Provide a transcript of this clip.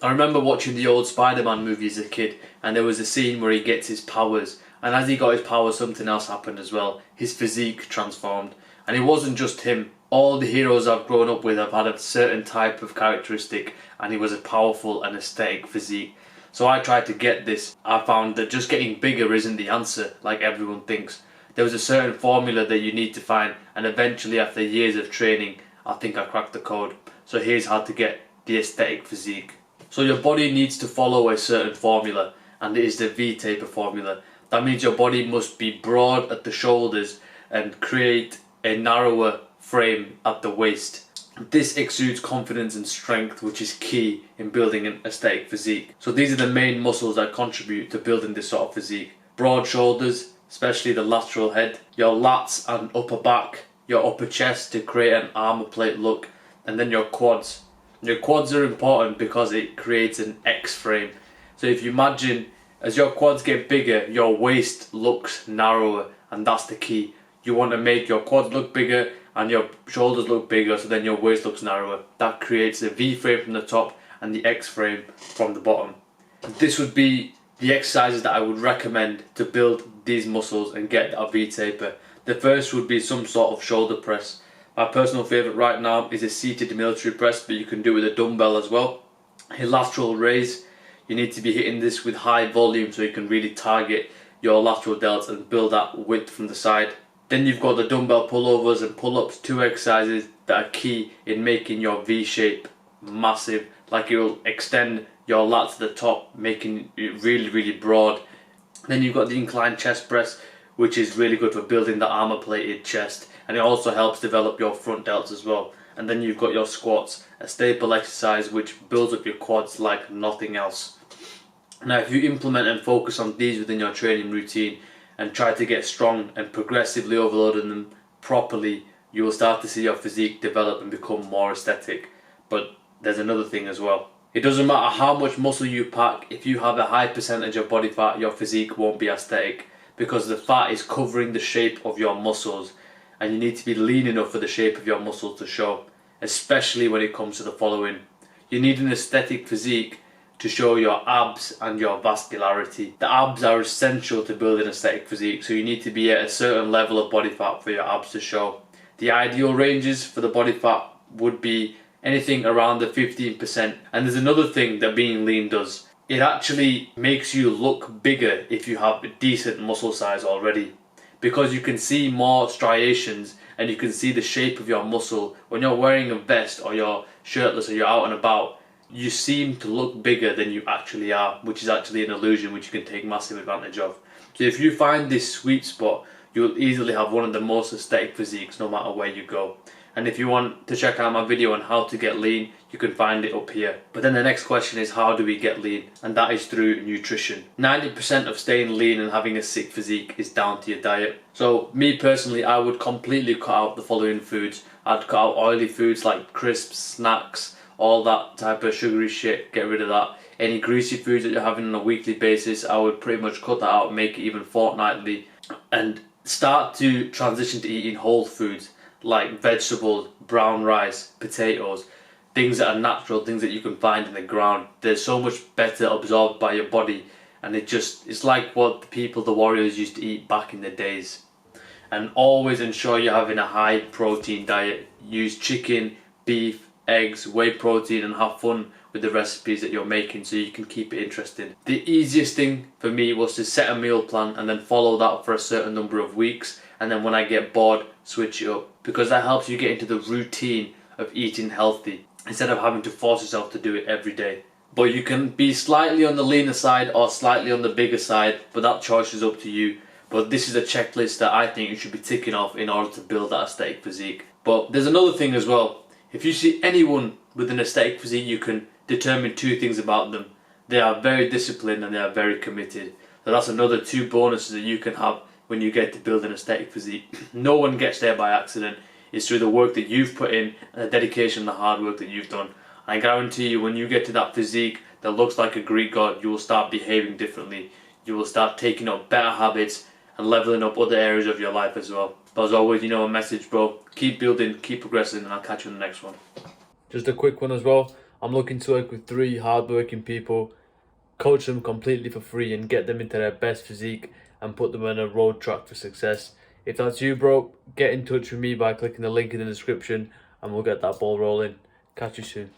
I remember watching the old Spider-Man movie as a kid, and there was a scene where he gets his powers, and as he got his powers something else happened as well. His physique transformed, and it wasn't just him. All the heroes I've grown up with have had a certain type of characteristic, and he was a powerful and aesthetic physique. So I tried to get this. I found that just getting bigger isn't the answer like everyone thinks. There was a certain formula that you need to find, and eventually after years of training I think I cracked the code. So here's how to get the aesthetic physique. So your body needs to follow a certain formula, and it is the V-taper formula. That means your body must be broad at the shoulders and create a narrower frame at the waist. This exudes confidence and strength, which is key in building an aesthetic physique. So these are the main muscles that contribute to building this sort of physique. Broad shoulders, especially the lateral head, your lats and upper back, your upper chest to create an armor plate look, and then your quads. Your quads are important because it creates an X frame. So if you imagine as your quads get bigger, your waist looks narrower, and that's the key. You want to make your quads look bigger and your shoulders look bigger, so then your waist looks narrower. That creates the V frame from the top and the X frame from the bottom. This would be the exercises that I would recommend to build these muscles and get a V taper. The first would be some sort of shoulder press. My personal favourite right now is a seated military press, but you can do it with a dumbbell as well. A lateral raise, you need to be hitting this with high volume so you can really target your lateral delts and build that width from the side. Then you've got the dumbbell pullovers and pull-ups, two exercises that are key in making your V shape massive. Like, it will extend your lats to the top, making it really broad. Then you've got the inclined chest press, which is really good for building the armor plated chest, and it also helps develop your front delts as well. And then you've got your squats, a staple exercise which builds up your quads like nothing else. Now if you implement and focus on these within your training routine and try to get strong and progressively overloading them properly, you will start to see your physique develop and become more aesthetic. But there's another thing as well. It doesn't matter how much muscle you pack, if you have a high percentage of body fat, your physique won't be aesthetic, because the fat is covering the shape of your muscles, and you need to be lean enough for the shape of your muscles to show, especially when it comes to the following. You need an aesthetic physique to show your abs and your vascularity. The abs are essential to build an aesthetic physique, so you need to be at a certain level of body fat for your abs to show. The ideal ranges for the body fat would be anything around the 15%. And there's another thing that being lean does. It actually makes you look bigger if you have a decent muscle size already, because you can see more striations and you can see the shape of your muscle. When you're wearing a vest or you're shirtless or you're out and about, you seem to look bigger than you actually are, which is actually an illusion which you can take massive advantage of. So if you find this sweet spot, you'll easily have one of the most aesthetic physiques no matter where you go. And if you want to check out my video on how to get lean, you can find it up here. But then the next question is, how do we get lean? And that is through nutrition. 90% of staying lean and having a sick physique is down to your diet. So me personally, I would completely cut out the following foods. I'd cut out oily foods like crisps, snacks, all that type of sugary shit, get rid of that. Any greasy foods that you're having on a weekly basis, I would pretty much cut that out, make it even fortnightly, and start to transition to eating whole foods like vegetables, brown rice, potatoes, things that are natural, things that you can find in the ground. They're so much better absorbed by your body, and it's like what the warriors used to eat back in the days. And always ensure you're having a high protein diet. Use chicken, beef, eggs, whey protein, and have fun with the recipes that you're making so you can keep it interesting. The easiest thing for me was to set a meal plan and then follow that for a certain number of weeks, and then when I get bored, switch it up, because that helps you get into the routine of eating healthy instead of having to force yourself to do it every day. But you can be slightly on the leaner side or slightly on the bigger side, but that choice is up to you. But this is a checklist that I think you should be ticking off in order to build that aesthetic physique. But there's another thing as well. If you see anyone with an aesthetic physique, you can determine two things about them. They are very disciplined and they are very committed. So that's another two bonuses that you can have when you get to build an aesthetic physique. No one gets there by accident. It's through the work that you've put in and the dedication and the hard work that you've done. I guarantee you, when you get to that physique that looks like a Greek god, you will start behaving differently. You will start taking up better habits and leveling up other areas of your life as well. But as always, a message, bro. Keep building, keep progressing, and I'll catch you in the next one. Just a quick one as well. I'm looking to work with 3 hardworking people, coach them completely for free and get them into their best physique and put them on a road track for success. If that's you, bro, get in touch with me by clicking the link in the description and we'll get that ball rolling. Catch you soon.